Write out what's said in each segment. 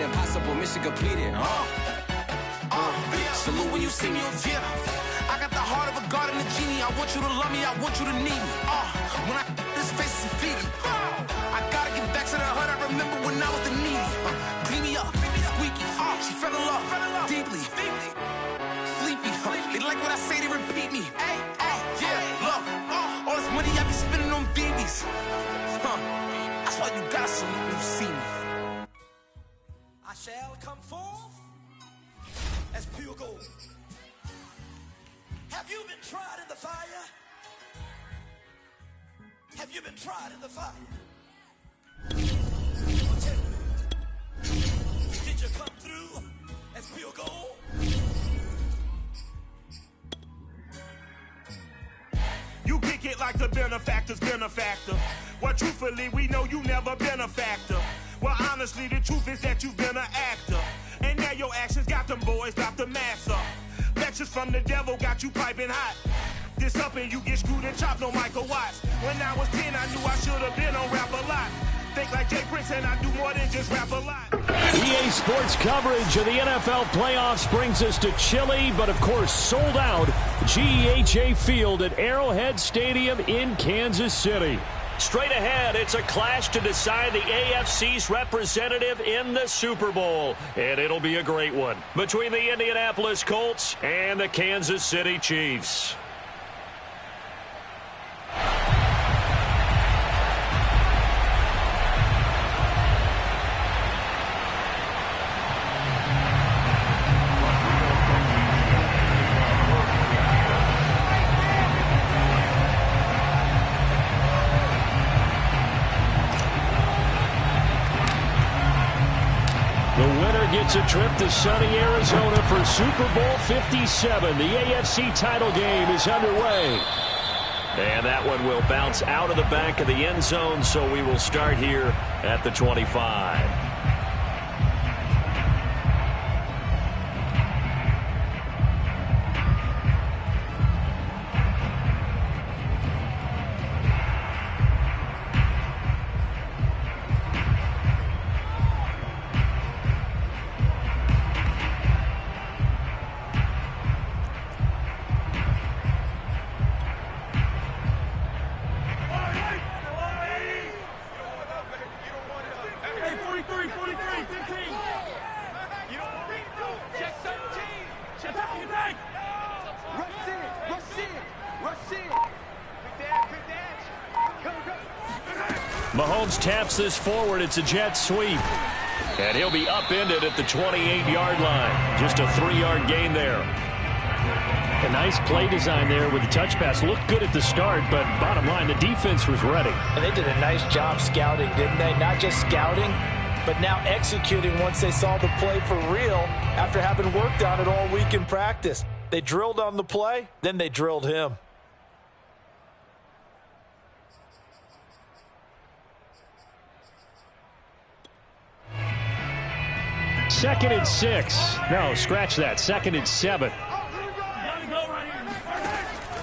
impossible, mission completed. Salute when you see me, yeah. I got the heart of a god and a genie. I want you to love me, I want you to need me. When I this face is Fiji. I gotta get back to the hood. I remember when I was the needy. Clean me up, squeaky. She fell in love deeply. Sleepy. They like what I say, they repeat me. Yeah, look. All this money I be spending on BBs. That's why you gotta salute when you see me. I shall come forth as pure gold. Have you been tried in the fire? Have you been tried in the fire? I'll tell you. Did you come through as pure gold? You kick it like the benefactor's benefactor. Well, truthfully, we know you never been a factor. Well, honestly, the truth is that you've been an actor. And now your actions got them boys drop the mask up. Lectures from the devil got you piping hot. This up and you get screwed and chopped, no Michael Watts. When I was 10, I knew I should have been on Rap a Lot. Think like Jay Prince and I do more than just rap a lot. EA Sports coverage of the NFL playoffs brings us to chilly, but of course sold out GEHA Field at Arrowhead Stadium in Kansas City. Straight ahead, it's a clash to decide the AFC's representative in the Super Bowl. And it'll be a great one between the Indianapolis Colts and the Kansas City Chiefs. Gets a trip to sunny Arizona for Super Bowl 57. The AFC title game is underway. And that one will bounce out of the back of the end zone, so we will start here at the 25. Mahomes taps this forward. It's a jet sweep. And he'll be upended at the 28-yard line. Just a 3-yard gain there. A nice play design there with the touch pass. Looked good at the start, but bottom line, the defense was ready. And they did a nice job scouting, didn't they? Not just scouting, but now executing once they saw the play for real after having worked on it all week in practice. They drilled on the play, then they drilled him. Second and 6. No, scratch that. Second and 7.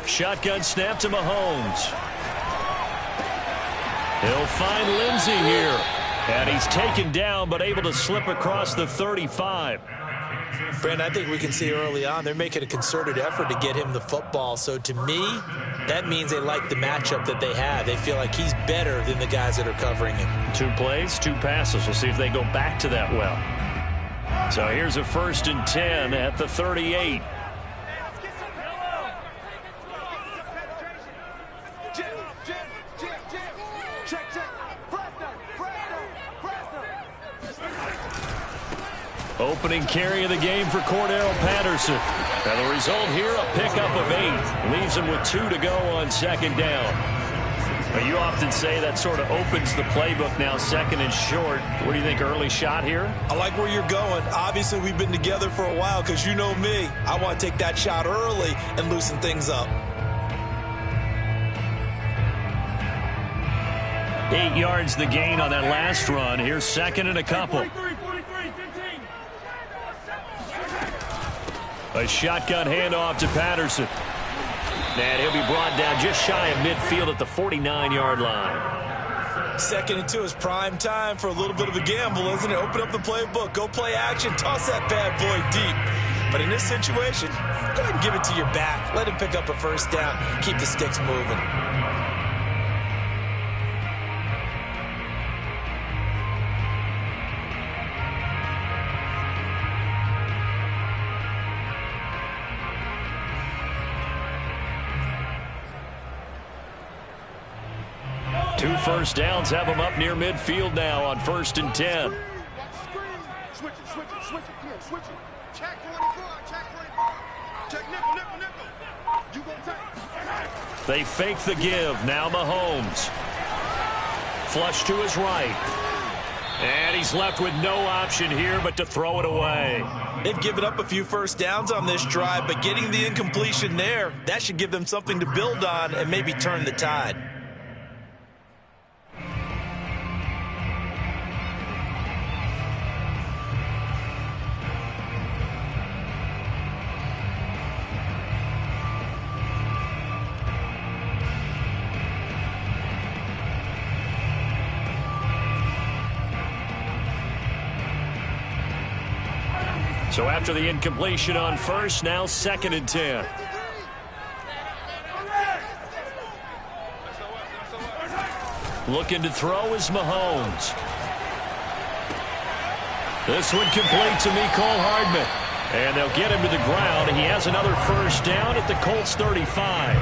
Shotgun snap to Mahomes. He'll find Lindsey here. And he's taken down, but able to slip across the 35. Brent, I think we can see early on they're making a concerted effort to get him the football. So to me, that means they like the matchup that they have. They feel like he's better than the guys that are covering him. 2 plays, 2 passes. We'll see if they go back to that well. So here's a 1st and 10 at the 38. Opening carry of the game for Cordero Patterson. And the result here, a pickup of 8. Leaves him with 2 to go on 2nd down. But you often say that sort of opens the playbook now, 2nd and short. What do you think, early shot here? I like where you're going. Obviously, we've been together for a while because you know me. I want to take that shot early and loosen things up. 8 yards the gain on that last run. Here's 2nd and a couple. A shotgun handoff to Patterson. And he'll be brought down just shy of midfield at the 49-yard line. 2nd and 2 is prime time for a little bit of a gamble, isn't it? Open up the playbook, go play action, toss that bad boy deep. But in this situation, go ahead and give it to your back. Let him pick up a first down. Keep the sticks moving. Two first downs have them up near midfield now on 1st and 10. Switch it, switch it. Check 24, check 24. Check nickel. You gonna take. They fake the give. Now Mahomes. Flush to his right. And he's left with no option here but to throw it away. They've given up a few first downs on this drive, but getting the incompletion there, that should give them something to build on and maybe turn the tide. So after the incompletion on first, now 2nd and 10. Looking to throw is Mahomes. This one complete to Mecole Hardman. And they'll get him to the ground. He has another first down at the Colts 35.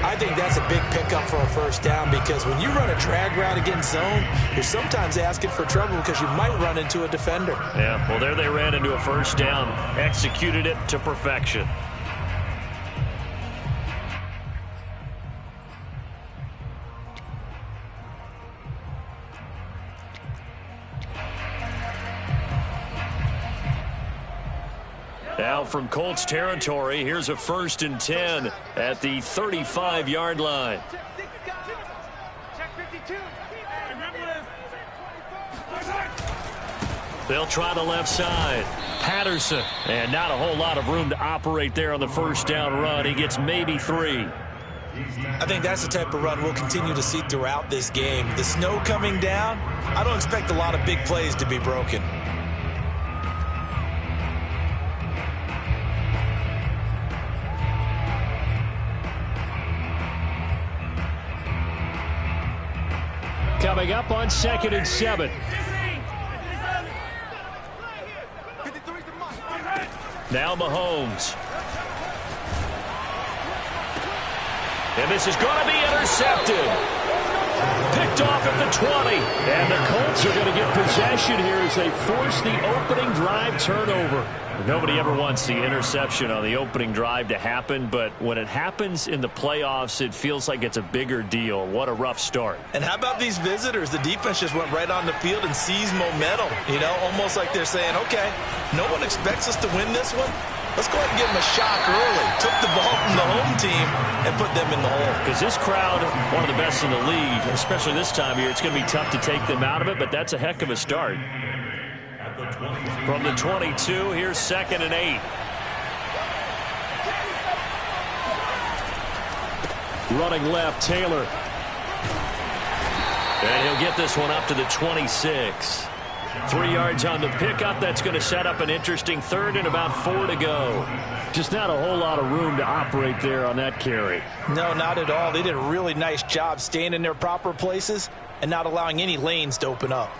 I think that's a big pickup for a first down because when you run a drag route against zone, you're sometimes asking for trouble because you might run into a defender. Yeah, well, there they ran into a first down, executed it to perfection. Now from Colts territory, here's a 1st and 10 at the 35-yard line. They'll try the left side. Patterson, and not a whole lot of room to operate there on the first down run. He gets maybe 3. I think that's the type of run we'll continue to see throughout this game. The snow coming down, I don't expect a lot of big plays to be broken. Coming up on 2nd and 7. Now Mahomes. And this is going to be intercepted. Picked off at the 20. And the Colts are going to get possession here as they force the opening drive turnover. Nobody ever wants the interception on the opening drive to happen, but when it happens in the playoffs, it feels like it's a bigger deal. What a rough start. And how about these visitors? The defense just went right on the field and seized momentum. You know, almost like they're saying, okay, no one expects us to win this one. Let's go ahead and give them a shock early. Took the ball from the home team and put them in the hole. Because this crowd, one of the best in the league, especially this time of year, it's going to be tough to take them out of it, but that's a heck of a start. From the 22, here's 2nd and 8. Running left, Taylor. And he'll get this one up to the 26. 3 yards on the pickup. That's going to set up an interesting 3rd and about 4 to go. Just not a whole lot of room to operate there on that carry. No, not at all. They did a really nice job staying in their proper places and not allowing any lanes to open up.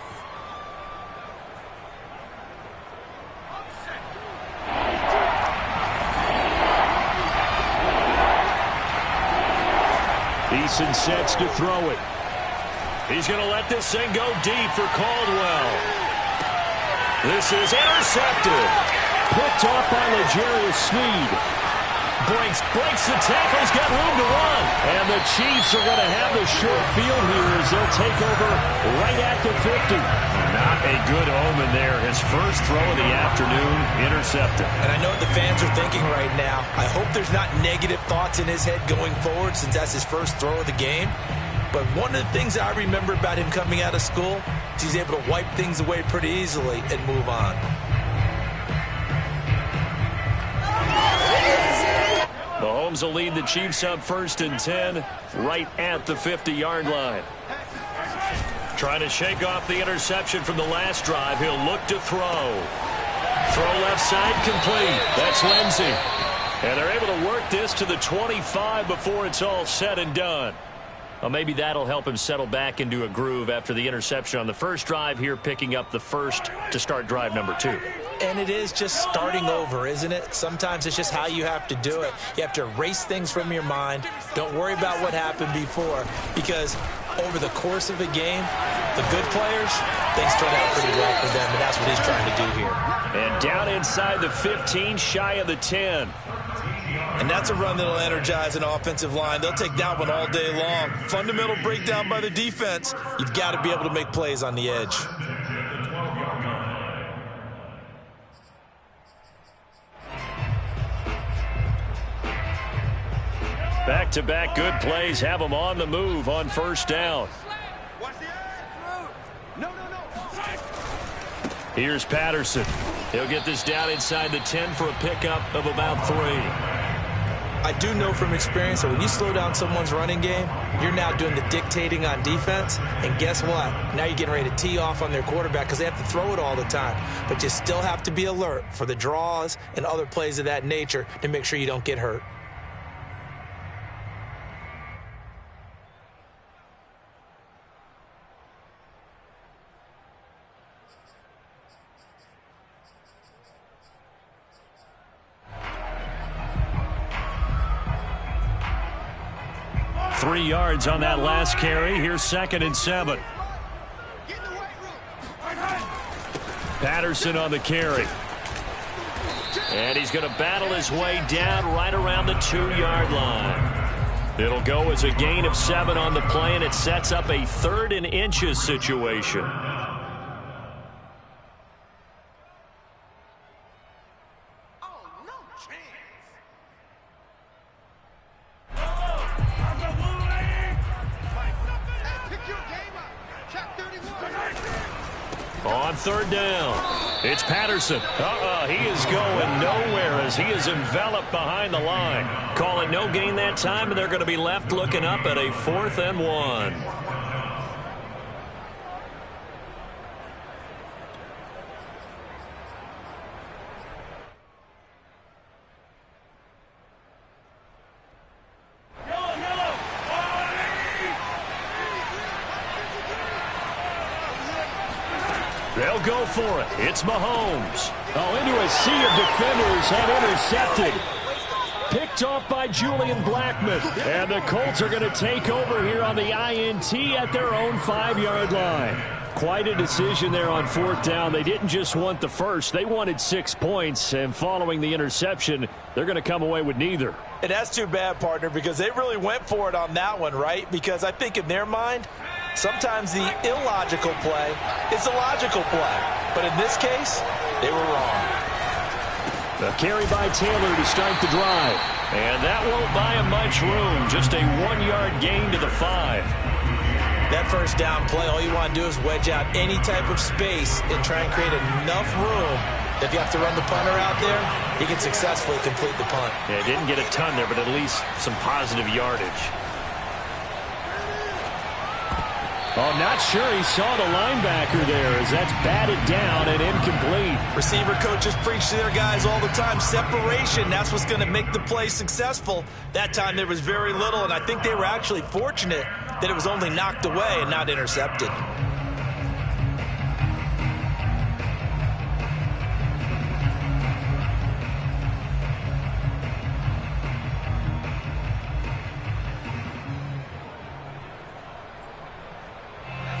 Eason sets to throw it. He's going to let this thing go deep for Caldwell. This is intercepted. Picked off by L'Jarius Sneed. Breaks the tackle. He's got room to run. And the Chiefs are going to have the short field here as they'll take over right at the 50. Not a good omen there. His first throw of the afternoon, intercepted. And I know what the fans are thinking right now. I hope there's not negative thoughts in his head going forward since that's his first throw of the game. But one of the things I remember about him coming out of school is he's able to wipe things away pretty easily and move on. Mahomes will lead the Chiefs up 1st and 10 right at the 50-yard line. Trying to shake off the interception from the last drive. He'll look to throw. Throw left side complete. That's Lindsey. And they're able to work this to the 25 before it's all said and done. Well, maybe that'll help him settle back into a groove after the interception on the first drive here, picking up the first to start drive number 2. And it is just starting over, isn't it? Sometimes it's just how you have to do it. You have to erase things from your mind. Don't worry about what happened before, because over the course of a game, the good players, things turn out pretty well for them, and that's what he's trying to do here. And down inside the 15, shy of the 10. And that's a run that'll energize an offensive line. They'll take that one all day long. Fundamental breakdown by the defense. You've got to be able to make plays on the edge. Back-to-back good plays have them on the move on first down. Here's Patterson. He'll get this down inside the 10 for a pickup of about 3. I do know from experience that when you slow down someone's running game, you're now doing the dictating on defense. And guess what? Now you're getting ready to tee off on their quarterback because they have to throw it all the time. But you still have to be alert for the draws and other plays of that nature to make sure you don't get hurt. Three yards on that last carry. Here's 2nd and 7. Patterson on the carry. And he's going to battle his way down right around the 2-yard line. It'll go as a gain of 7 on the play, and it sets up a 3rd and inches situation. On 3rd down, it's Patterson. He is going nowhere as he is enveloped behind the line. Call it no gain that time, and they're going to be left looking up at a 4th and 1. They'll go for it. It's Mahomes. Into a sea of defenders and intercepted. Picked off by Julian Blackmon. And the Colts are going to take over here on the INT at their own 5-yard line. Quite a decision there on 4th down. They didn't just want the first. They wanted 6 points. And following the interception, they're going to come away with neither. And that's too bad, partner, because they really went for it on that one, right? Because I think in their mind, sometimes the illogical play is the logical play. But in this case, they were wrong. The carry by Taylor to start the drive. And that won't buy him much room. Just a 1-yard gain to the 5. That first down play, all you want to do is wedge out any type of space and try and create enough room. If you have to run the punter out there, he can successfully complete the punt. Yeah, didn't get a ton there, but at least some positive yardage. Not sure he saw the linebacker there as that's batted down and incomplete. Receiver coaches preach to their guys all the time. Separation, that's what's going to make the play successful. That time there was very little, and I think they were actually fortunate that it was only knocked away and not intercepted.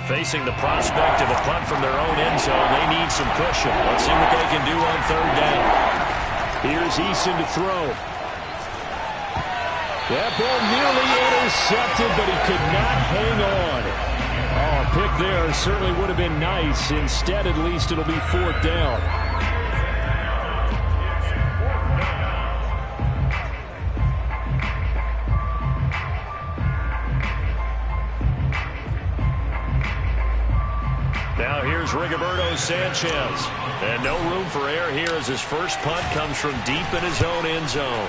Facing the prospect of a punt from their own end zone, they need some pushing. Let's see what they can do on 3rd down. Here's Eason to throw. That ball nearly intercepted, but he could not hang on. A pick there certainly would have been nice. Instead, at least, it'll be 4th down. Now here's Rigoberto Sanchez. And no room for error here as his first punt comes from deep in his own end zone.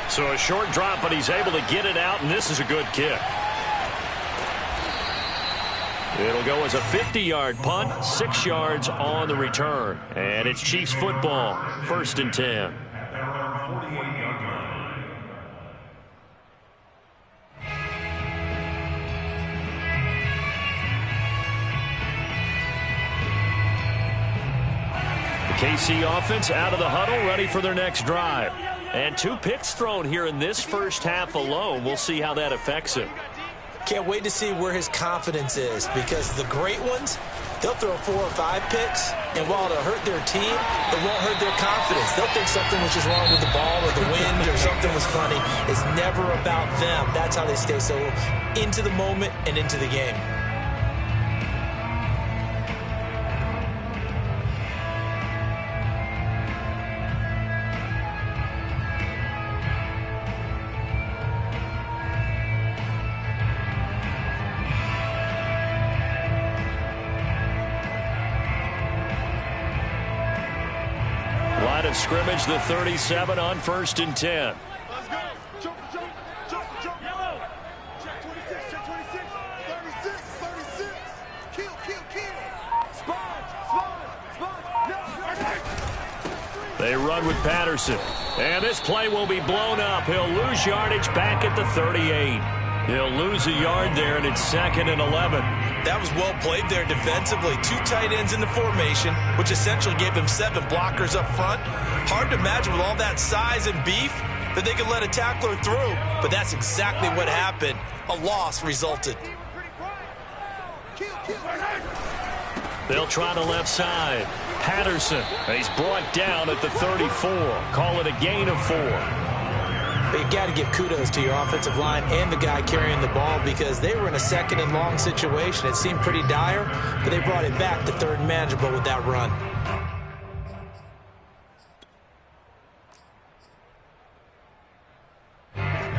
So a short drop, but he's able to get it out, and this is a good kick. It'll go as a 50-yard punt, 6 yards on the return. And it's Chiefs football, 1st and 10. The KC offense out of the huddle, ready for their next drive. And 2 picks thrown here in this first half alone. We'll see how that affects him. Can't wait to see where his confidence is, because the great ones, they'll throw 4 or 5 picks, and while it'll hurt their team, it won't hurt their confidence. They'll think something was just wrong with the ball or the wind or something was funny. It's never about them. That's how they stay so into the moment and into the game. Line of scrimmage, the 37 on 1st and 10. Let's go. Jump. Yellow. Check 26, check 26. 36. Kill. Spot. They run with Patterson. And this play will be blown up. He'll lose yardage back at the 38. He'll lose a yard there, and it's 2nd and 11. That was well played there defensively. 2 tight ends in the formation, which essentially gave them 7 blockers up front. Hard to imagine with all that size and beef that they could let a tackler through. But that's exactly what happened. A loss resulted. They'll try the left side. Patterson, he's brought down at the 34. Call it a gain of 4. But you got to give kudos to your offensive line and the guy carrying the ball, because they were in a 2nd and long situation. It seemed pretty dire, but they brought it back to 3rd and manageable with that run.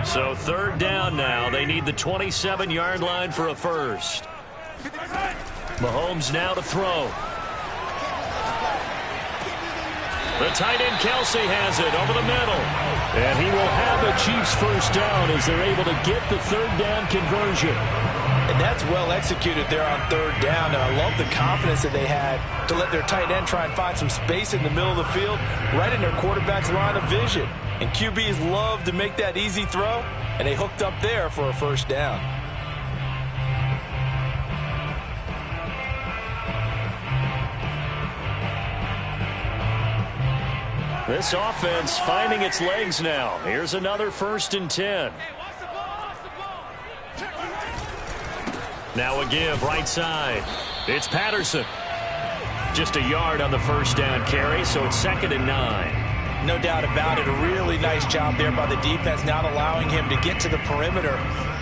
So 3rd down now. They need the 27-yard line for a first. Mahomes now to throw. The tight end Kelsey has it over the middle. And he will have the Chiefs first down as they're able to get the 3rd down conversion. And that's well executed there on 3rd down. And I love the confidence that they had to let their tight end try and find some space in the middle of the field, right in their quarterback's line of vision. And QBs love to make that easy throw, and they hooked up there for a first down. This offense finding its legs now. Here's another 1st and 10. Now a give right side. It's Patterson. Just a yard on the first down carry, so it's 2nd and 9. No doubt about it. A really nice job there by the defense, not allowing him to get to the perimeter.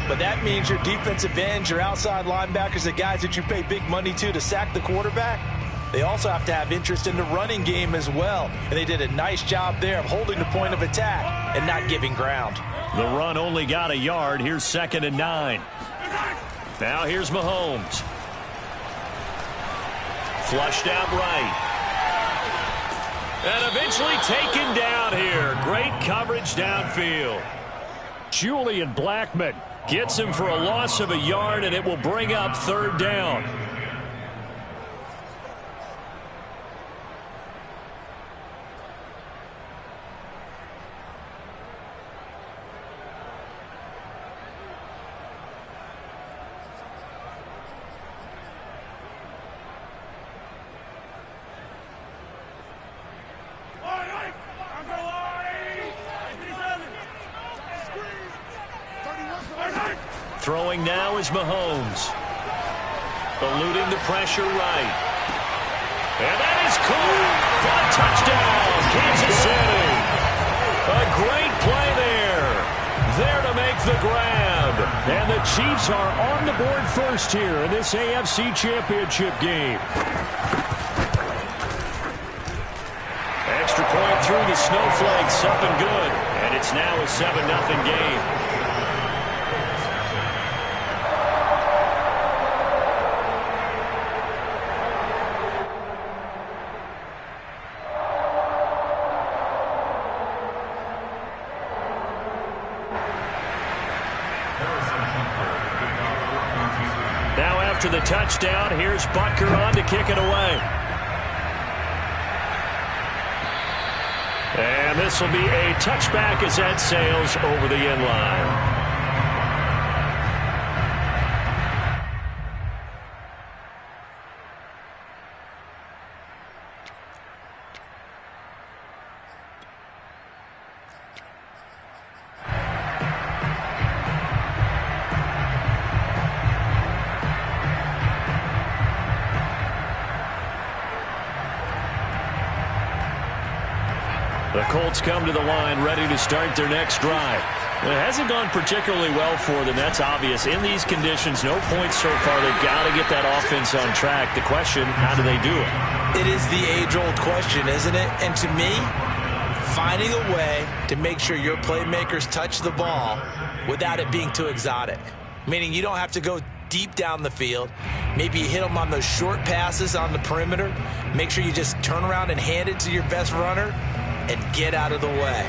But that means your defensive ends, your outside linebackers, the guys that you pay big money to sack the quarterback, they also have to have interest in the running game as well. And they did a nice job there of holding the point of attack and not giving ground. The run only got a yard. Here's 2nd and 9. Now here's Mahomes. Flushed out right. And eventually taken down here. Great coverage downfield. Julian Blackmon gets him for a loss of a yard, and it will bring up 3rd down. Throwing now is Mahomes. Eluding the pressure right. And that is caught for a touchdown, Kansas City. A great play there. There to make the grab. And the Chiefs are on the board first here in this AFC Championship game. Extra point through the snowflakes, something good. And it's now a 7-0 game. after the touchdown. Here's Butker on to kick it away. And this will be a touchback as that sails over the end line. The Colts come to the line ready to start their next drive. It hasn't gone particularly well for them. That's obvious. In these conditions, no points so far. They've got to get that offense on track. The question, how do they do it? It is the age-old question, isn't it? And to me, finding a way to make sure your playmakers touch the ball without it being too exotic. Meaning you don't have to go deep down the field. Maybe you hit them on those short passes on the perimeter. Make sure you just turn around and hand it to your best runner and get out of the way.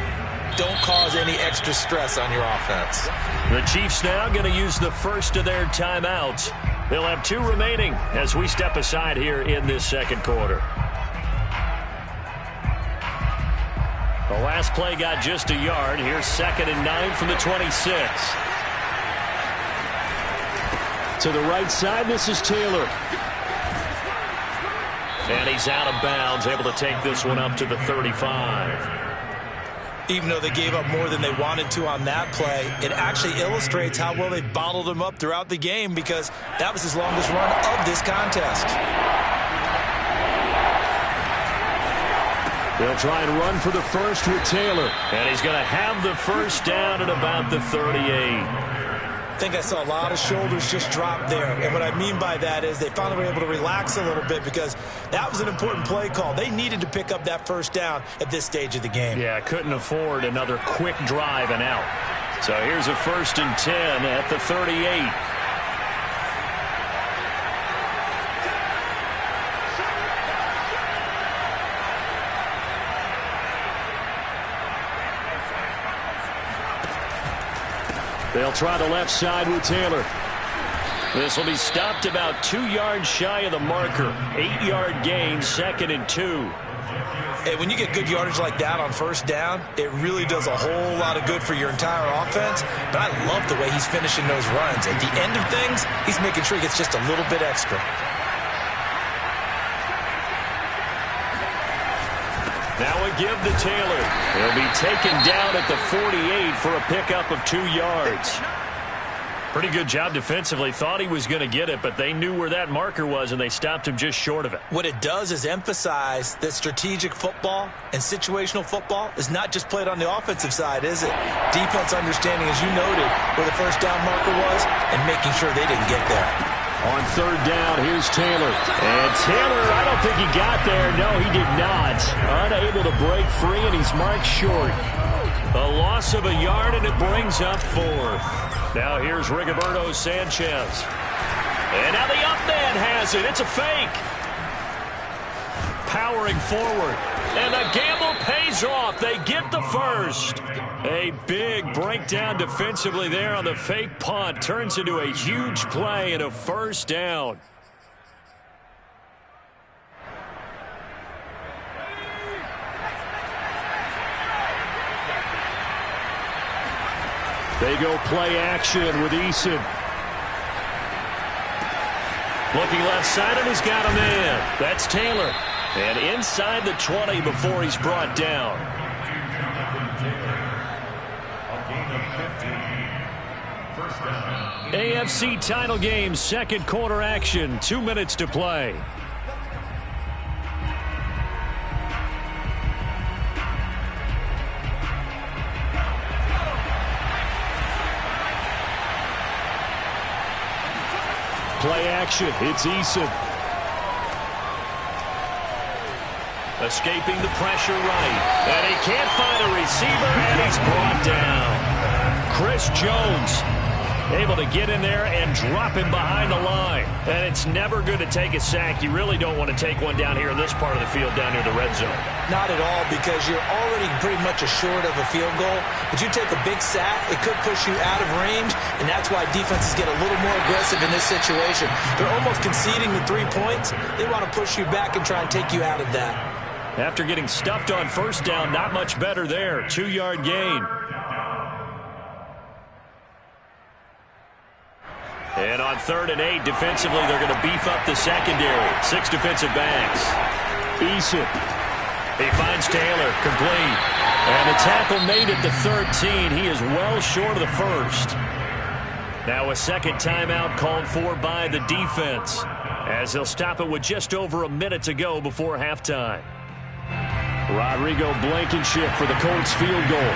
Don't cause any extra stress on your offense. The Chiefs now going to use the first of their timeouts. They'll have 2 remaining as we step aside here in this second quarter. The last play got just a yard. Here's 2nd and 9 from the 26. To the right side, this is Taylor. And he's out of bounds, able to take this one up to the 35. Even though they gave up more than they wanted to on that play, it actually illustrates how well they bottled him up throughout the game because that was his longest run of this contest. They'll try and run for the first with Taylor. And he's going to have the first down at about the 38. I think I saw a lot of shoulders just drop there. And what I mean by that is they finally were able to relax a little bit because that was an important play call. They needed to pick up that first down at this stage of the game. Yeah, couldn't afford another quick drive and out. So here's a 1st and 10 at the 38. They'll try the left side with Taylor. This will be stopped about 2 yards shy of the marker. 8-yard gain, 2nd and 2. Hey, when you get good yardage like that on first down, it really does a whole lot of good for your entire offense. But I love the way he's finishing those runs. At the end of things, he's making sure he gets just a little bit extra. Now a give to Taylor. He'll be taken down at the 48 for a pickup of 2 yards. Pretty good job defensively. Thought he was going to get it, but they knew where that marker was, and they stopped him just short of it. What it does is emphasize that strategic football and situational football is not just played on the offensive side, is it? Defense understanding, as you noted, where the first down marker was and making sure they didn't get there. On 3rd down, here's Taylor. And Taylor, I don't think he got there. No, he did not. Unable to break free, and he's marked short. A loss of a yard, and it brings up 4th. Now here's Rigoberto Sanchez. And now the up man has it. It's a fake. Powering forward. And the gamble pays off. They get the first. A big breakdown defensively there on the fake punt. Turns into a huge play and a first down. They go play action with Eason. Looking left side, and he's got a man. That's Taylor. And inside the 20 before he's brought down. AFC title game, second quarter action. 2 minutes to play. Play action. It's Eason. Escaping the pressure right. And he can't find a receiver, and he's brought down. Chris Jones. able to get in there and drop him behind the line. And it's never good to take a sack. You really don't want to take one down here in this part of the field down near the red zone. Not at all, because you're already pretty much assured of a field goal. But you take a big sack, it could push you out of range, and that's why defenses get a little more aggressive in this situation. They're almost conceding the 3 points. They want to push you back and try and take you out of that. After getting stuffed on first down, not much better there. 2-yard gain. And on 3rd and 8, defensively, they're going to beef up the secondary. 6 defensive backs. Eason. He finds Taylor, complete. And the tackle made at the 13. He is well short of the first. Now a second timeout called for by the defense, as they'll stop it with just over a minute to go before halftime. Rodrigo Blankenship for the Colts field goal.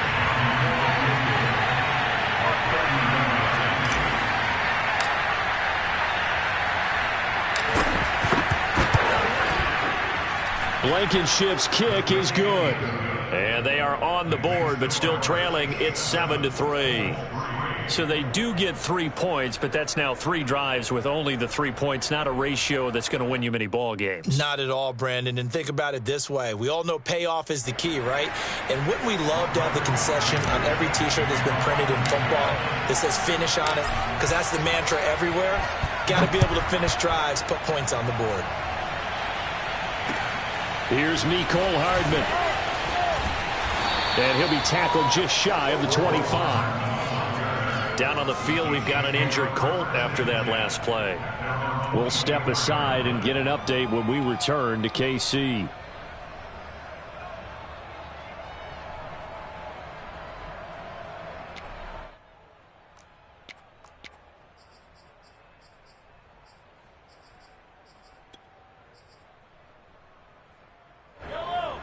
Blankenship's kick is good. And they are on the board, but still trailing. It's 7-3. So they do get 3 points, but that's now 3 drives with only the 3 points, not a ratio that's going to win you many ball games. Not at all, Brandon. And think about it this way. We all know payoff is the key, right? And wouldn't we love to have the concession on every T-shirt that's been printed in football that says finish on it? Because that's the mantra everywhere. Got to be able to finish drives, put points on the board. Here's Mecole Hardman. And he'll be tackled just shy of the 25. Down on the field, we've got an injured Colt after that last play. We'll step aside and get an update when we return to KC.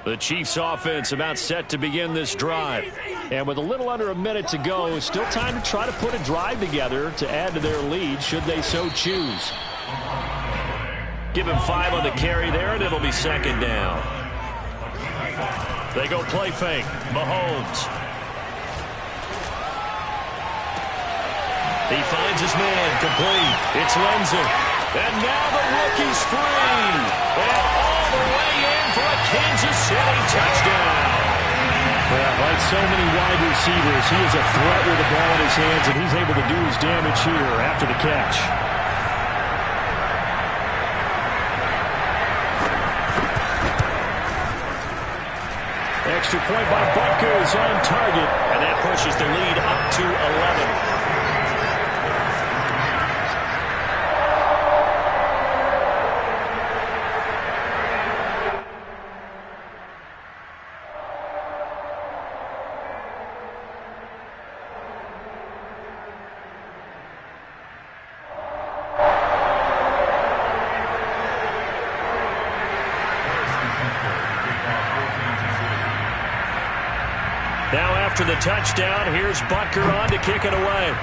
The Chiefs offense about set to begin this drive. And with a little under a minute to go, still time to try to put a drive together to add to their lead should they so choose. Give him 5 on the carry there, and it'll be second down. They go play fake. Mahomes. He finds his man, complete. It's Lenzer. And now the rookie's free. And all the way in for a Kansas City touchdown. Well, like so many wide receivers, he is a threat with the ball in his hands, and he's able to do his damage here after the catch. Extra point by Butker is on target, and that pushes the lead up to 11. Now after the touchdown, here's Butker on to kick it away.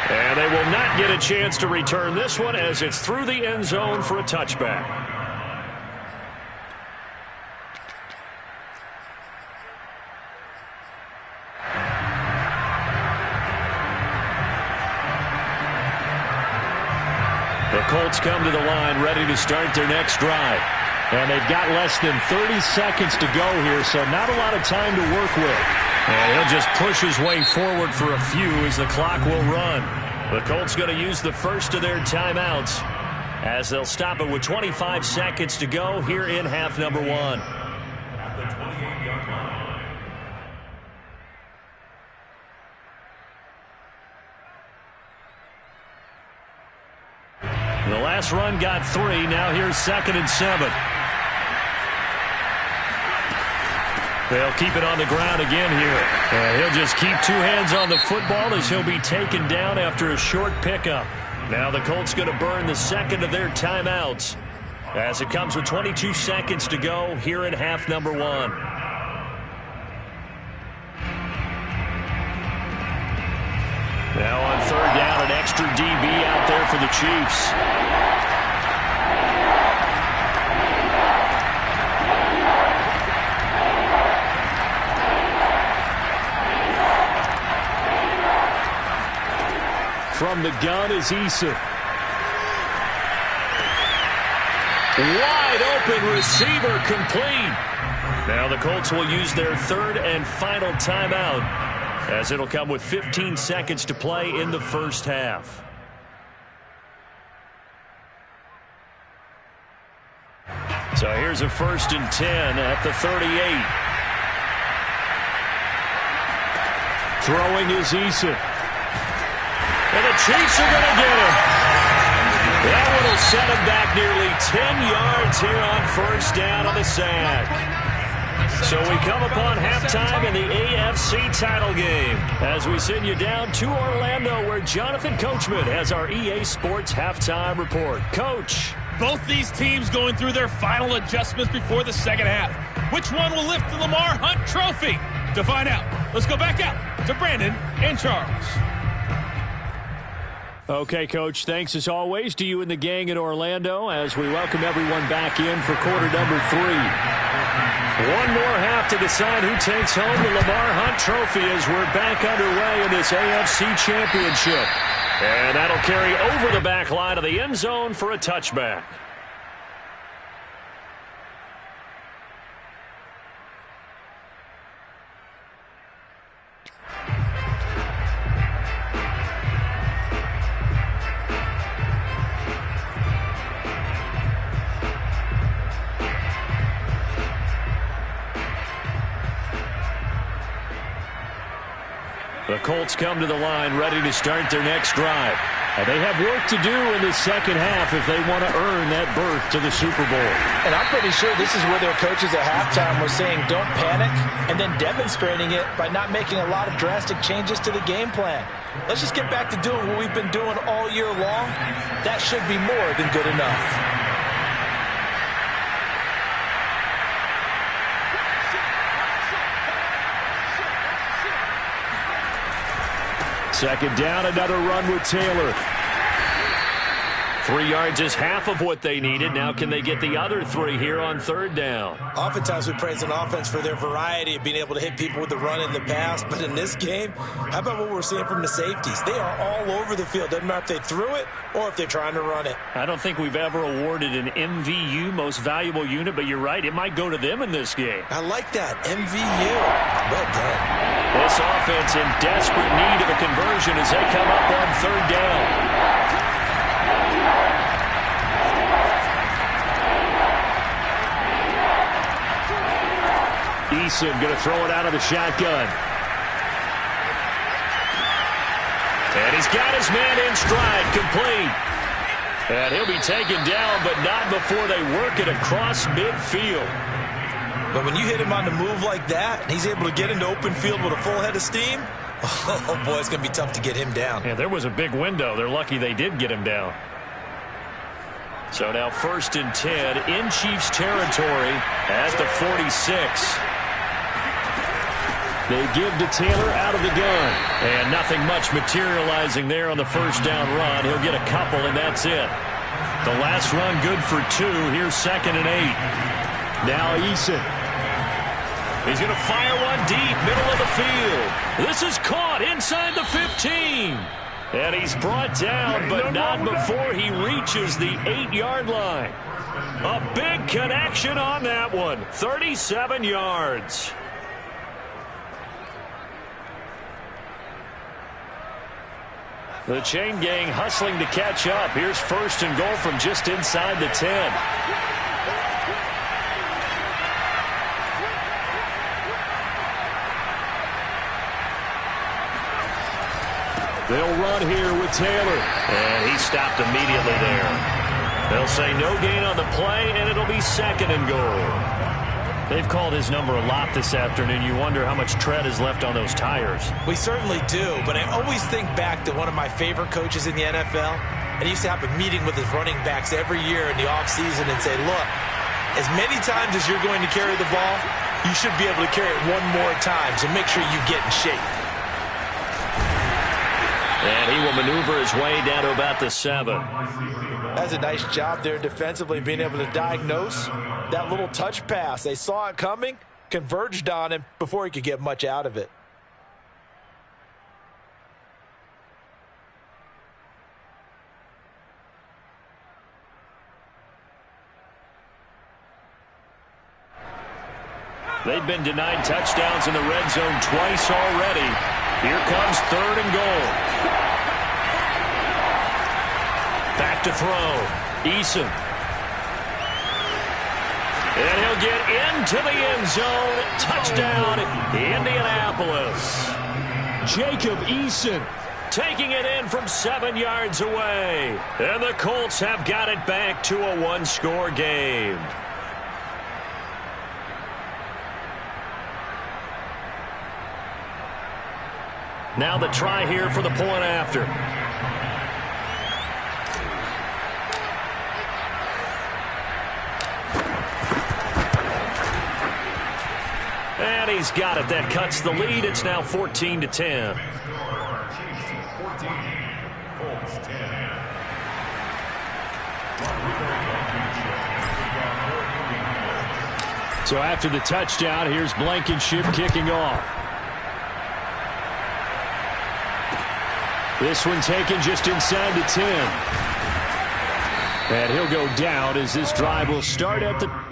And they will not get a chance to return this one as it's through the end zone for a touchback. The Colts come to the line ready to start their next drive. And they've got less than 30 seconds to go here, so not a lot of time to work with. And he'll just push his way forward for a few as the clock will run. The Colts going to use the first of their timeouts as they'll stop it with 25 seconds to go here in half number 1. At the 28-yard line. The last run got 3. Now here's 2nd and 7. They'll keep it on the ground again here. And he'll just keep 2 hands on the football as he'll be taken down after a short pickup. Now the Colts going to burn the second of their timeouts as it comes with 22 seconds to go here in half number 1. Now on 3rd down, an extra DB out there for the Chiefs. the gun is Eason. Wide open receiver complete. Now the Colts will use their third and final timeout, as it'll come with 15 seconds to play in the first half. So here's a 1st and 10 at the 38. Throwing is Eason. And the Chiefs are going to get him. That one will set him back nearly 10 yards here on 1st down on the sack. So we come upon halftime in the AFC title game as we send you down to Orlando, where Jonathan Coachman has our EA Sports halftime report. Coach. Both these teams going through their final adjustments before the second half. Which one will lift the Lamar Hunt Trophy? To find out, let's go back out to Brandon and Charles. Okay, Coach, thanks as always to you and the gang in Orlando as we welcome everyone back in for quarter number 3. One more half to decide who takes home the Lamar Hunt Trophy as we're back underway in this AFC Championship. And that'll carry over the back line of the end zone for a touchback. The Colts come to the line ready to start their next drive. And they have work to do in the second half if they want to earn that berth to the Super Bowl. And I'm pretty sure this is where their coaches at halftime were saying don't panic, and then demonstrating it by not making a lot of drastic changes to the game plan. Let's just get back to doing what we've been doing all year long. That should be more than good enough. Second down, another run with Taylor. 3 yards is half of what they needed. Now can they get the other 3 here on 3rd down? Oftentimes we praise an offense for their variety of being able to hit people with the run in the pass. But in this game, how about what we're seeing from the safeties? They are all over the field. Doesn't matter if they threw it or if they're trying to run it. I don't think we've ever awarded an MVU, most valuable unit, but you're right. It might go to them in this game. I like that. MVU. Well done. This offense in desperate need of a conversion as they come up on 3rd down. Eason going to throw it out of the shotgun. And he's got his man in stride, complete. And he'll be taken down, but not before they work it across midfield. But when you hit him on the move like that, and he's able to get into open field with a full head of steam, oh boy, it's going to be tough to get him down. Yeah, there was a big window. They're lucky they did get him down. So now 1st and 10 in Chiefs territory at the 46. They give to Taylor out of the gun. And nothing much materializing there on the 1st down run. He'll get a couple, and that's it. The last run good for 2. Here's 2nd and 8. Now Eason. He's going to fire one deep, middle of the field. This is caught inside the 15. And he's brought down, but not before he reaches the 8-yard line. A big connection on that one. 37 yards. The chain gang hustling to catch up. Here's 1st and goal from just inside the 10. They'll run here with Taylor. And he stopped immediately there. They'll say no gain on the play, and it'll be 2nd and goal. They've called his number a lot this afternoon. You wonder how much tread is left on those tires. We certainly do, but I always think back to one of my favorite coaches in the NFL. And he used to have a meeting with his running backs every year in the offseason and say, look, as many times as you're going to carry the ball, you should be able to carry it one more time, so make sure you get in shape. And he will maneuver his way down to about the 7. That's a nice job there defensively, being able to diagnose that little touch pass. They saw it coming, converged on him before he could get much out of it. They've been denied touchdowns in the red zone twice already. Here comes 3rd and goal. Back to throw. Eason. And he'll get into the end zone. Touchdown, Indianapolis. Jacob Eason taking it in from 7 yards away. And the Colts have got it back to a one-score game. Now the try here for the point after. And he's got it. That cuts the lead. It's now 14-10. So after the touchdown, here's Blankenship kicking off. This one taken just inside the 10. And he'll go down as this drive will start at the...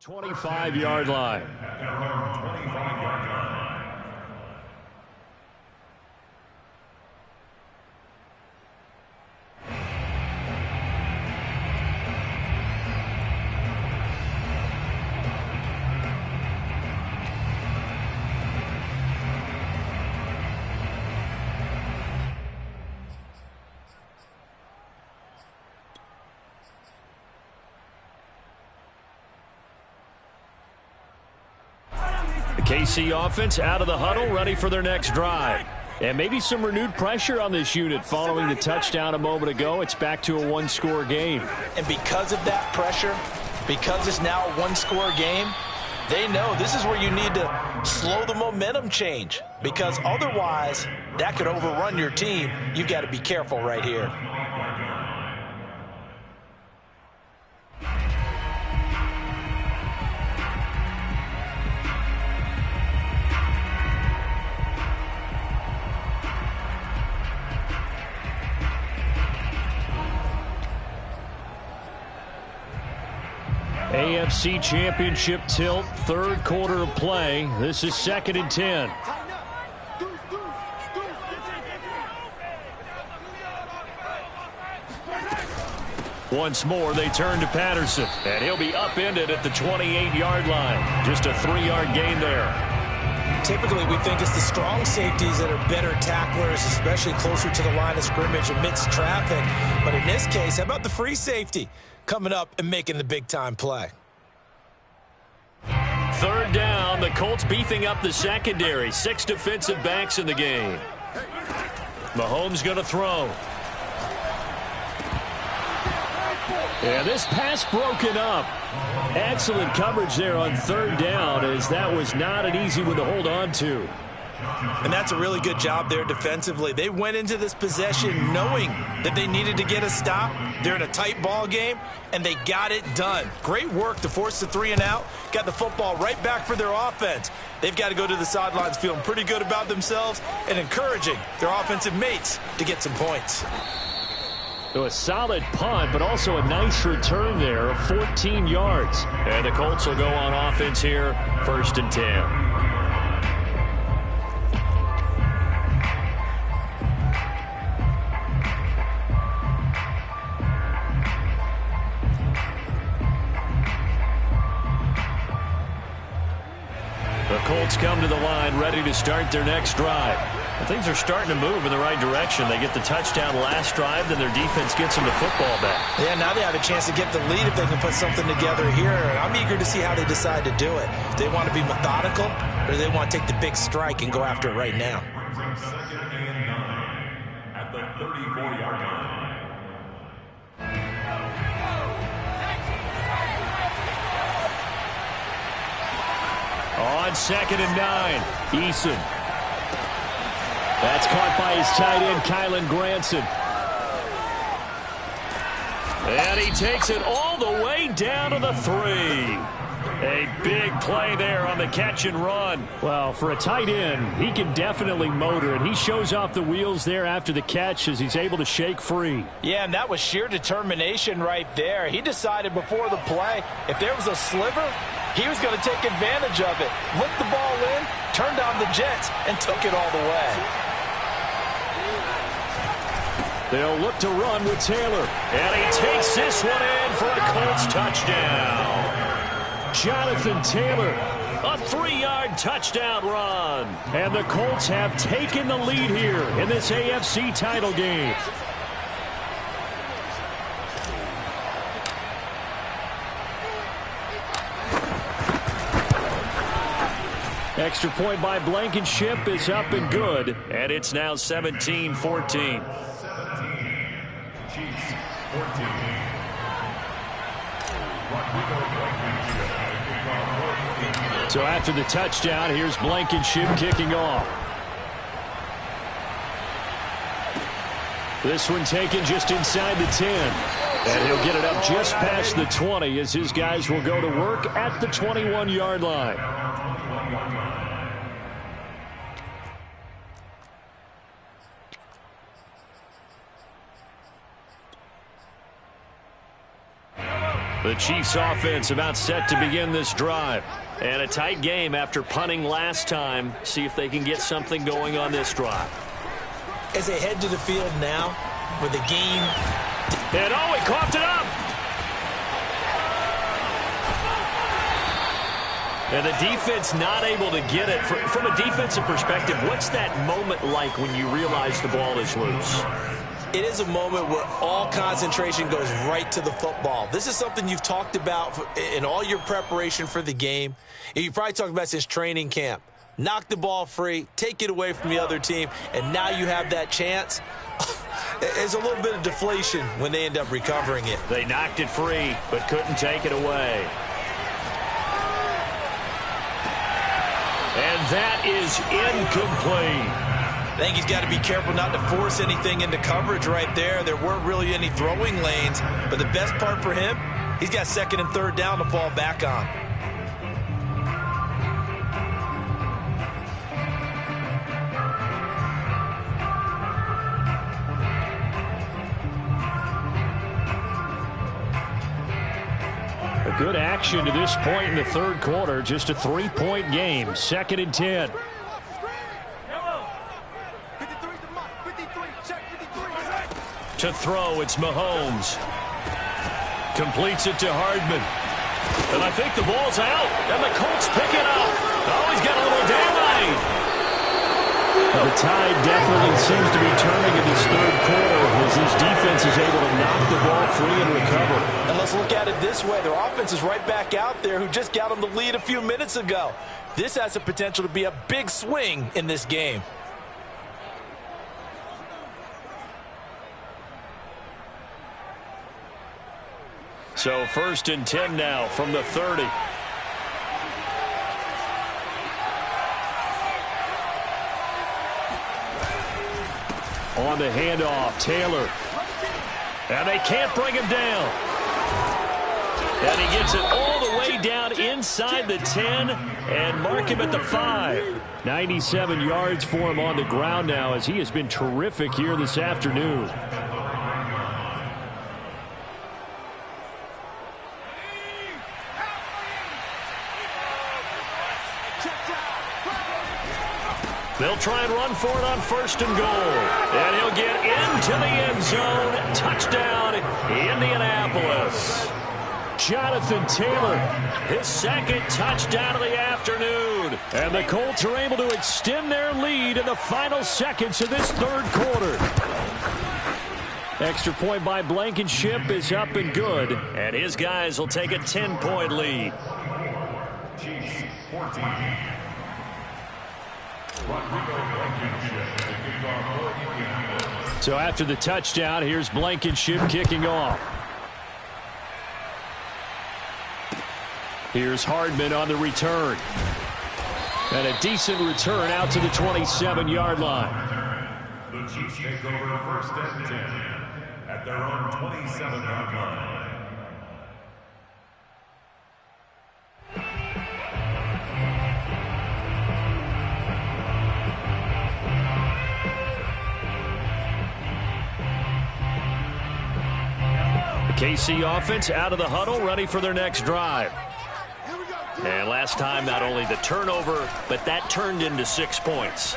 .25-yard line. KC offense out of the huddle, ready for their next drive. And maybe some renewed pressure on this unit following the touchdown a moment ago. It's back to a one-score game. And because of that pressure, because it's now a one-score game, they know this is where you need to slow the momentum change, because otherwise that could overrun your team. You've got to be careful right here. AFC Championship tilt, 3rd quarter of play. This is 2nd and 10. Once more, they turn to Patterson, and he'll be upended at the 28-yard line. Just a 3-yard gain there. Typically, we think it's the strong safeties that are better tacklers, especially closer to the line of scrimmage amidst traffic. But in this case, how about the free safety coming up and making the big-time play? 3rd down, the Colts beefing up the secondary. 6 defensive backs in the game. Mahomes going to throw. And this pass broken up. Excellent coverage there on 3rd down, as that was not an easy one to hold on to. And that's a really good job there defensively. They went into this possession knowing that they needed to get a stop. They're in a tight ball game, and they got it done. Great work to force the 3 and out. Got the football right back for their offense. They've got to go to the sidelines feeling pretty good about themselves and encouraging their offensive mates to get some points. So a solid punt, but also a nice return there of 14 yards. And the Colts will go on offense here, 1st and 10. The Colts come to the line, ready to start their next drive. And things are starting to move in the right direction. They get the touchdown last drive, then their defense gets them the football back. Yeah, now they have a chance to get the lead if they can put something together here. And I'm eager to see how they decide to do it. Do they want to be methodical, or do they want to take the big strike and go after it right now? 2nd and 9 at the 34-yard line. on 2nd and 9. Eason. That's caught by his tight end, Kylen Granson. And he takes it all the way down to the 3. A big play there on the catch and run. Well, for a tight end, he can definitely motor, and he shows off the wheels there after the catch as he's able to shake free. Yeah, and that was sheer determination right there. He decided before the play, if there was a sliver, he was going to take advantage of it. Looked the ball in, turned on the jets, and took it all the way. They'll look to run with Taylor. And he takes this one in for a Colts touchdown. Jonathan Taylor, a 3-yard touchdown run. And the Colts have taken the lead here in this AFC title game. Extra point by Blankenship is up and good. And it's now 17-14. Chiefs 14. So after the touchdown, here's Blankenship kicking off. This one taken just inside the 10. And he'll get it up just past the 20 as his guys will go to work at the 21-yard line. The Chiefs offense about set to begin this drive. And a tight game after punting last time. See if they can get something going on this drive. As they head to the field now with the game. And oh, he coughed it up. And the defense not able to get it. From a defensive perspective, what's that moment like when you realize the ball is loose? It is a moment where all concentration goes right to the football. This is something you've talked about in all your preparation for the game. You probably talked about since training camp. Knock the ball free, take it away from the other team, and now you have that chance. There's a little bit of deflation when they end up recovering it. They knocked it free, but couldn't take it away. And that is incomplete. I think he's got to be careful not to force anything into coverage right there. There weren't really any throwing lanes, but the best part for him, he's got 2nd and 3rd down to fall back on. A good action to this point in the 3rd quarter. Just a 3-point game. 2nd and 10. To throw, it's Mahomes. Completes it to Hardman. And I think the ball's out. And the Colts pick it up. Oh, he's got a little daylight. Well, the tide definitely seems to be turning in this 3rd quarter as his defense is able to knock the ball free and recover. And let's look at it this way. Their offense is right back out there who just got them the lead a few minutes ago. This has the potential to be a big swing in this game. So 1st and 10 now from the 30. On the handoff, Taylor. And they can't bring him down. And he gets it all the way down inside the 10 and mark him at the 5. 97 yards for him on the ground now as he has been terrific here this afternoon. They'll try and run for it on 1st and goal. And he'll get into the end zone. Touchdown, Indianapolis. Jonathan Taylor, his 2nd touchdown of the afternoon. And the Colts are able to extend their lead in the final seconds of this 3rd quarter. Extra point by Blankenship is up and good. And his guys will take a 10-point lead. Chiefs 14. So after the touchdown, here's Blankenship kicking off. Here's Hardman on the return. And a decent return out to the 27-yard line. The Chiefs take over first and 10 at their own 27-yard line. The KC offense out of the huddle, ready for their next drive. And last time, not only the turnover, but that turned into 6 points.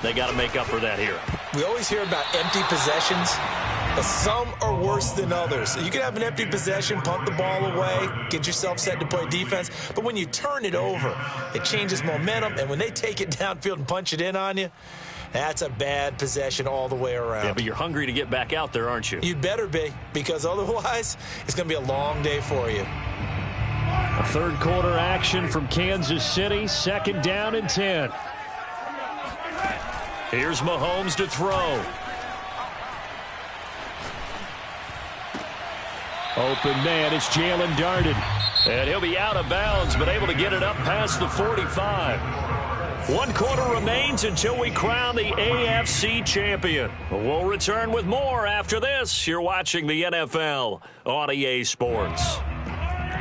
They got to make up for that here. We always hear about empty possessions, but some are worse than others. You can have an empty possession, punt the ball away, get yourself set to play defense, but when you turn it over, it changes momentum, and when they take it downfield and punch it in on you, that's a bad possession all the way around. Yeah, but you're hungry to get back out there, aren't you? You'd better be, because otherwise, it's going to be a long day for you. A third quarter action from Kansas City, 2nd down and 10. Here's Mahomes to throw. Open man, it's Jalen Darden. And he'll be out of bounds, but able to get it up past the 45. 1 quarter remains until we crown the AFC champion. We'll return with more after this. You're watching the NFL on EA Sports.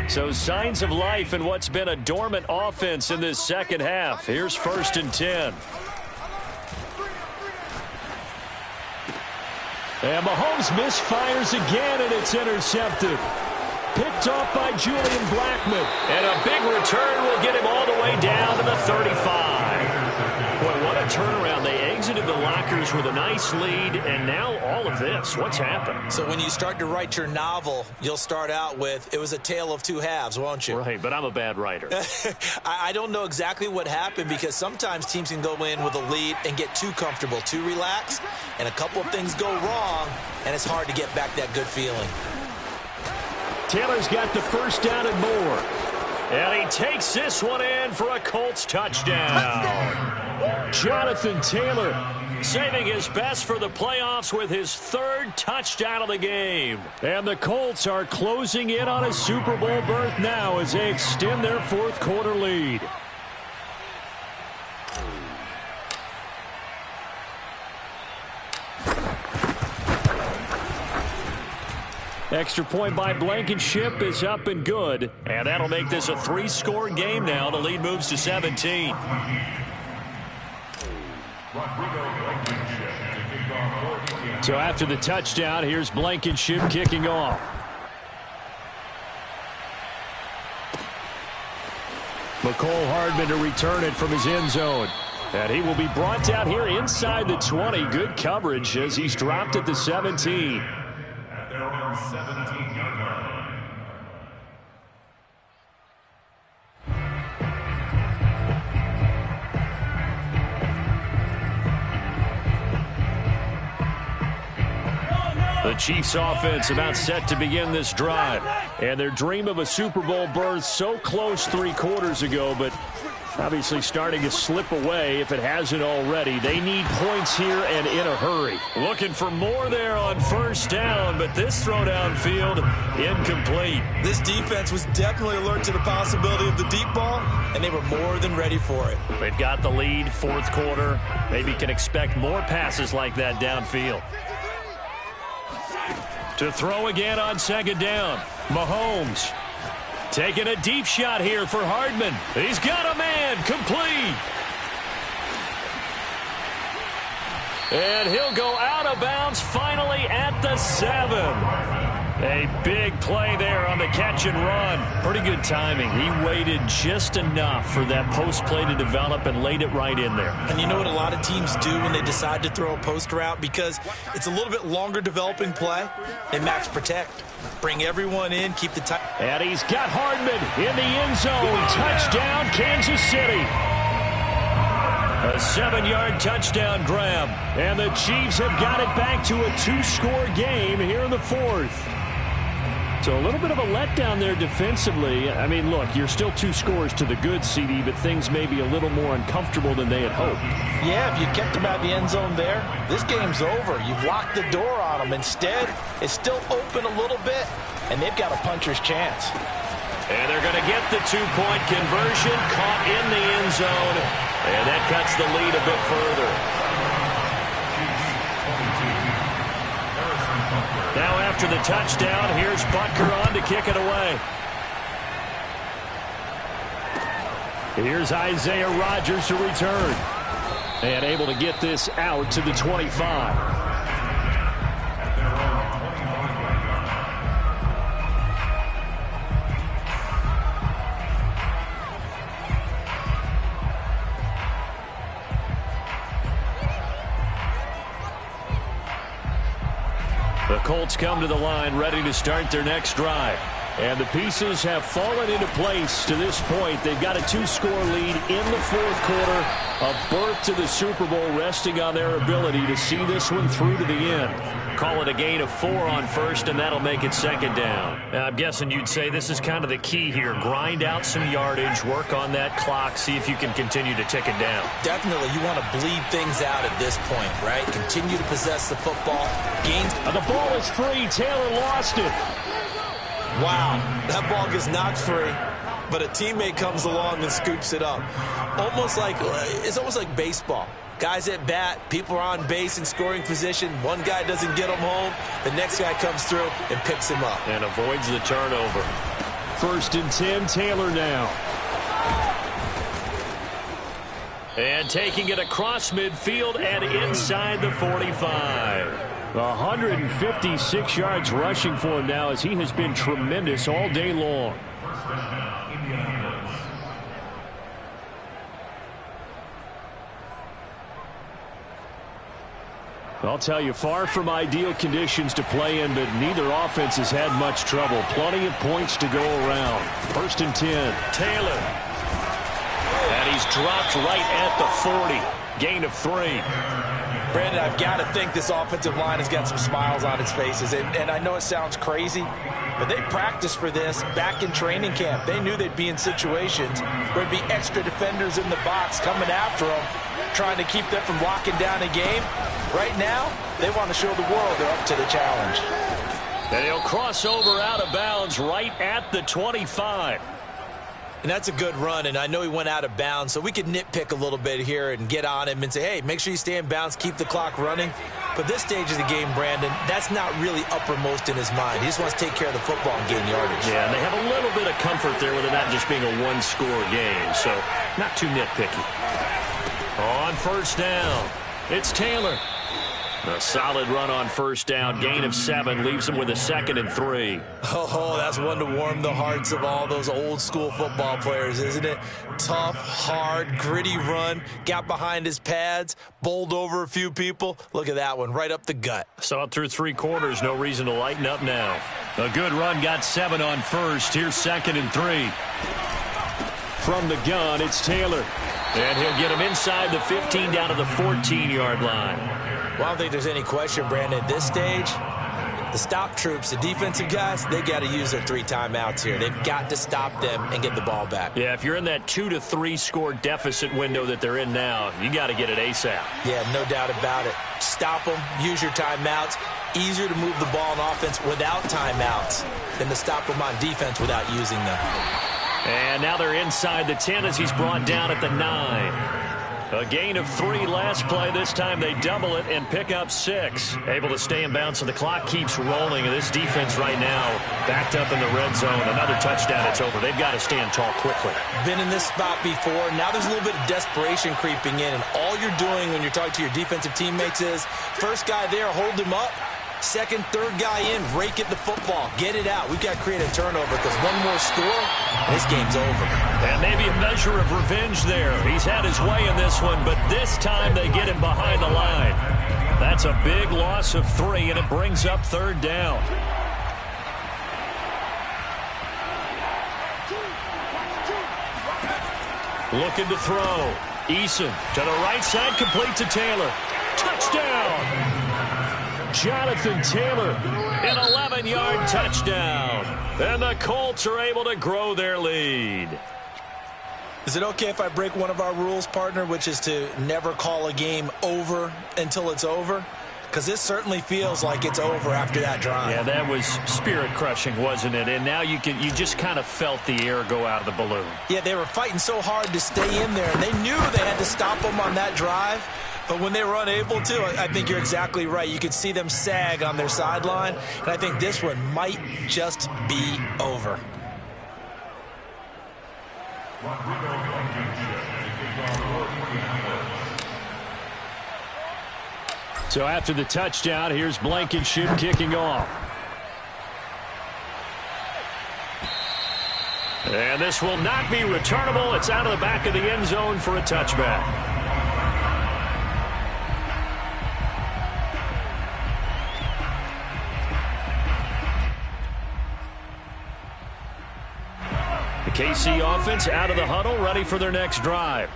So signs of life in what's been a dormant offense in this second half. Here's 1st and 10. And Mahomes misfires again, and it's intercepted. Picked off by Julian Blackmon. And a big return will get him all the way down to the 35. Boy, what a turnaround. They exited the lockers with a nice lead, and now all of this. What's happened? So when you start to write your novel, you'll start out with, it was a tale of 2 halves, won't you? Right, but I'm a bad writer. I don't know exactly what happened, because sometimes teams can go in with a lead and get too comfortable, too relaxed, and a couple of things go wrong, and it's hard to get back that good feeling. Taylor's got the 1st down and more. And he takes this one in for a Colts touchdown. Jonathan Taylor saving his best for the playoffs with his 3rd touchdown of the game. And the Colts are closing in on a Super Bowl berth now as they extend their 4th quarter lead. Extra point by Blankenship is up and good. And that'll make this a 3-score game now. The lead moves to 17. So after the touchdown, here's Blankenship kicking off. McCole Hardman to return it from his end zone. And he will be brought down here inside the 20. Good coverage as he's dropped at the 17. At their own 17-yard line. The Chiefs offense about set to begin this drive. And their dream of a Super Bowl berth so close 3 quarters ago, but obviously starting to slip away if it hasn't already. They need points here and in a hurry. Looking for more there on 1st down, but this throw downfield incomplete. This defense was definitely alert to the possibility of the deep ball, and they were more than ready for it. They've got the lead, 4th quarter. Maybe can expect more passes like that downfield. To throw again on 2nd down. Mahomes taking a deep shot here for Hardman. He's got a man, complete. And he'll go out of bounds finally at the 7. A big play there on the catch and run. Pretty good timing. He waited just enough for that post play to develop and laid it right in there. And you know what a lot of teams do when they decide to throw a post route? Because it's a little bit longer developing play. They max protect. Bring everyone in, keep the time. And he's got Hardman in the end zone. Touchdown, Kansas City. A 7-yard touchdown grab. And the Chiefs have got it back to a 2-score game here in the 4th. So a little bit of a letdown there defensively. I mean, look, you're still 2 scores to the good, CD, but things may be a little more uncomfortable than they had hoped. Yeah, if you kept them out of the end zone there, this game's over. You've locked the door on them. Instead, it's still open a little bit, and they've got a puncher's chance. And they're going to get the two-point conversion, caught in the end zone, and that cuts the lead a bit further. Now after the touchdown, here's Butker on to kick it away. Here's Isaiah Rodgers to return. And able to get this out to the 25. The Colts come to the line ready to start their next drive. And the pieces have fallen into place to this point. They've got a 2-score lead in the fourth quarter. A berth to the Super Bowl resting on their ability to see this one through to the end. Call it a gain of 4 on first, and that'll make it second down. I'm guessing you'd say this is kind of the key here. Grind out some yardage, work on that clock, see if you can continue to tick it down. Definitely, you want to bleed things out at this point, right? Continue to possess the football. Gains. The ball is free. Taylor lost it. Wow, that ball gets knocked free, but a teammate comes along and scoops it up. It's almost like baseball. Guys at bat, people are on base in scoring position. One guy doesn't get him home. The next guy comes through and picks him up. And avoids the turnover. 1st and 10, Taylor now. And taking it across midfield and inside the 45. 156 yards rushing for him now as he has been tremendous all day long. I'll tell you, far from ideal conditions to play in, but neither offense has had much trouble. Plenty of points to go around. 1st and 10, Taylor. And he's dropped right at the 40. Gain of 3. Brandon, I've got to think this offensive line has got some smiles on its faces. And I know it sounds crazy, but they practiced for this back in training camp. They knew they'd be in situations where there'd be extra defenders in the box coming after them, trying to keep them from locking down a game. Right now, they want to show the world they're up to the challenge. And he'll cross over out of bounds right at the 25. And that's a good run, and I know he went out of bounds, so we could nitpick a little bit here and get on him and say, hey, make sure you stay in bounds, keep the clock running. But this stage of the game, Brandon, that's not really uppermost in his mind. He just wants to take care of the football and gain yardage. Yeah, and they have a little bit of comfort there with it not just being a one-score game, so not too nitpicky. On 1st down, it's Taylor. A solid run on 1st down. Gain of 7 leaves him with a 2nd and 3. Oh, that's one to warm the hearts of all those old-school football players, isn't it? Tough, hard, gritty run. Got behind his pads, bowled over a few people. Look at that one, right up the gut. Saw it through 3 quarters. No reason to lighten up now. A good run, got 7 on 1st. Here's 2nd and 3. From the gun, it's Taylor. And he'll get him inside the 15 down to the 14-yard line. Well, I don't think there's any question, Brandon, at this stage, the stop troops, the defensive guys, they got to use their 3 timeouts here. They've got to stop them and get the ball back. Yeah, if you're in that 2 to 3 score deficit window that they're in now, you got to get it ASAP. Yeah, no doubt about it. Stop them, use your timeouts. Easier to move the ball on offense without timeouts than to stop them on defense without using them. And now they're inside the 10 as he's brought down at the 9. A gain of 3 last play. This time they double it and pick up 6. Able to stay in bounds, so the clock keeps rolling. And this defense right now backed up in the red zone. Another touchdown, it's over. They've got to stand tall quickly. Been in this spot before. Now there's a little bit of desperation creeping in. And all you're doing when you're talking to your defensive teammates is, first guy there, hold him up. Second, third guy in, rake at the football. Get it out. We've got to create a turnover because one more score, and this game's over. And maybe a measure of revenge there. He's had his way in this one, but this time they get him behind the line. That's a big loss of 3, and it brings up 3rd down. Looking to throw. Eason to the right side, complete to Taylor. Touchdown! Jonathan Taylor, an 11-yard touchdown. And the Colts are able to grow their lead. Is it okay if I break one of our rules, partner, which is to never call a game over until it's over? because this certainly feels like it's over after that drive. Yeah, that was spirit-crushing, wasn't it? And now you just kind of felt the air go out of the balloon. Yeah, they were fighting so hard to stay in there, and they knew they had to stop them on that drive. But when they were unable to, I think you're exactly right. You could see them sag on their sideline, and I think this one might just be over. So after the touchdown, here's Blankenship kicking off. And this will not be returnable. It's out of the back of the end zone for a touchback. The KC offense out of the huddle, ready for their next drive.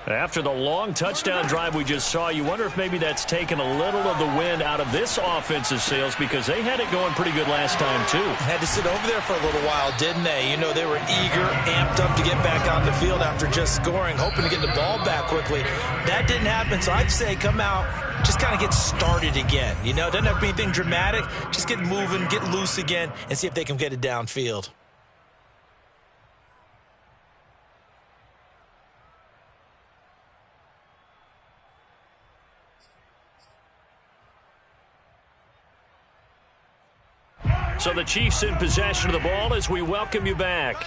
After the long touchdown drive we just saw, you wonder if maybe that's taken a little of the wind out of this offense's sails, because they had it going pretty good last time, too. Had to sit over there for a little while, didn't they? You know, they were eager, amped up to get back on the field after just scoring, hoping to get the ball back quickly. That didn't happen, so I'd say come out, just kind of get started again. You know, doesn't have to be anything dramatic. Just get moving, get loose again, and see if they can get it downfield. So the Chiefs in possession of the ball as we welcome you back.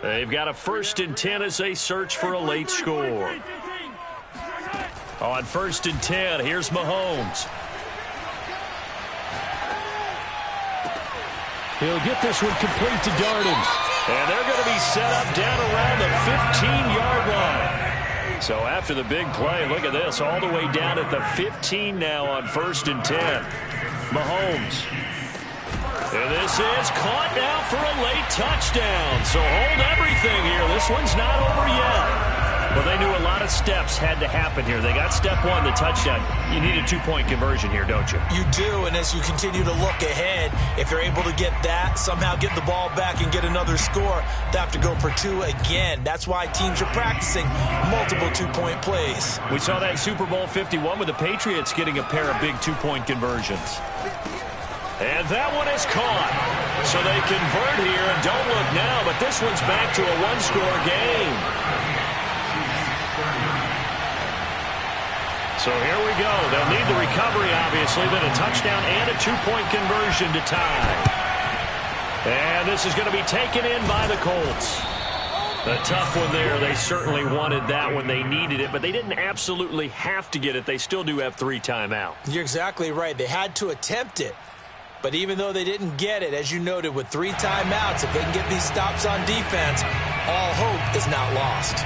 They've got a 1st and 10 as they search for a late score. On 1st and 10, here's Mahomes. He'll get this one complete to Darden. And they're going to be set up down around the 15-yard line. So after the big play, look at this, all the way down at the 15 now on 1st and 10. Mahomes. And this is caught now for a late touchdown. So hold everything here. This one's not over yet. Well, they knew a lot of steps had to happen here. They got step one, the touchdown. You need a 2-point conversion here, don't you? You do, and as you continue to look ahead, if they're able to get that, somehow get the ball back and get another score, they have to go for 2 again. That's why teams are practicing multiple 2-point plays. We saw that Super Bowl 51 with the Patriots getting a pair of big 2-point conversions. And that one is caught. So they convert here, and don't look now, but this one's back to a 1-score game. So here we go. They'll need the recovery, obviously, then a touchdown and a 2-point conversion to tie. And this is going to be taken in by the Colts. A tough one there. They certainly wanted that when they needed it, but they didn't absolutely have to get it. They still do have 3 timeouts. You're exactly right. They had to attempt it. But even though they didn't get it, as you noted, with 3 timeouts, if they can get these stops on defense, all hope is not lost.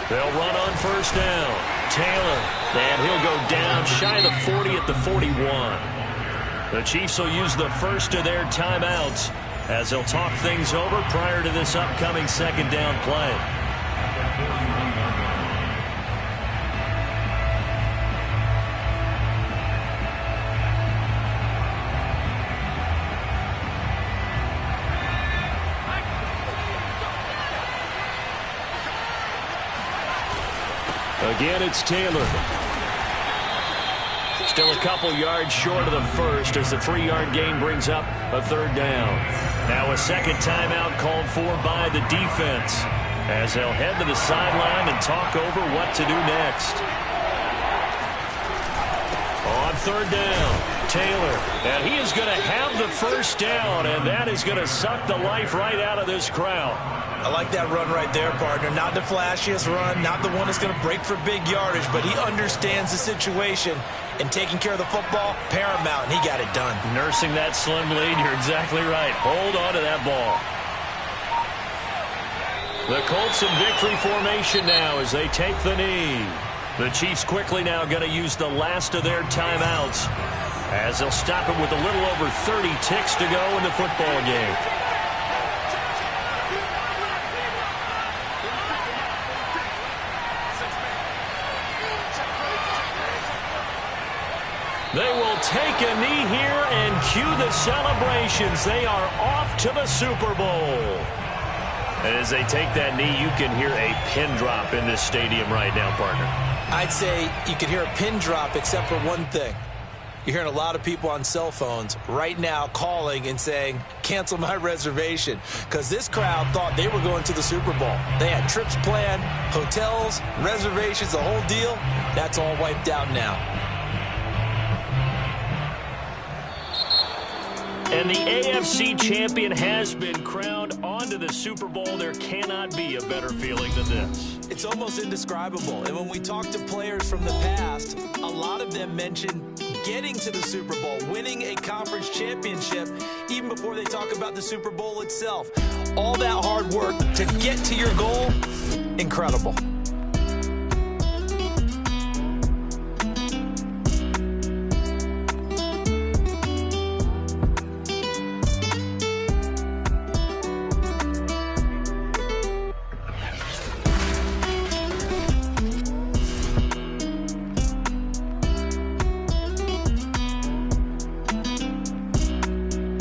They'll run on 1st down. Taylor, and he'll go down shy of the 40 at the 41. The Chiefs will use the first of their timeouts as they'll talk things over prior to this upcoming 2nd down play. Again, it's Taylor. Still a couple yards short of the first as the 3-yard gain brings up a 3rd down. Now a 2nd timeout called for by the defense as they'll head to the sideline and talk over what to do next. On 3rd down, Taylor. And he is going to have the 1st down, and that is going to suck the life right out of this crowd. I like that run right there, partner. Not the flashiest run, not the one that's going to break for big yardage, but he understands the situation, and taking care of the football, paramount, and he got it done. Nursing that slim lead, you're exactly right. Hold on to that ball. The Colts in victory formation now as they take the knee. The Chiefs quickly now going to use the last of their timeouts as they'll stop it with a little over 30 ticks to go in the football game. They will take a knee here and cue the celebrations. They are off to the Super Bowl. And as they take that knee, you can hear a pin drop in this stadium right now, partner. I'd say you can hear a pin drop except for one thing. You're hearing a lot of people on cell phones right now calling and saying, cancel my reservation, because this crowd thought they were going to the Super Bowl. They had trips planned, hotels, reservations, the whole deal. That's all wiped out now. And the AFC champion has been crowned onto the Super Bowl. There cannot be a better feeling than this. It's almost indescribable. And when we talk to players from the past, a lot of them mention getting to the Super Bowl, winning a conference championship, even before they talk about the Super Bowl itself. All that hard work to get to your goal, incredible.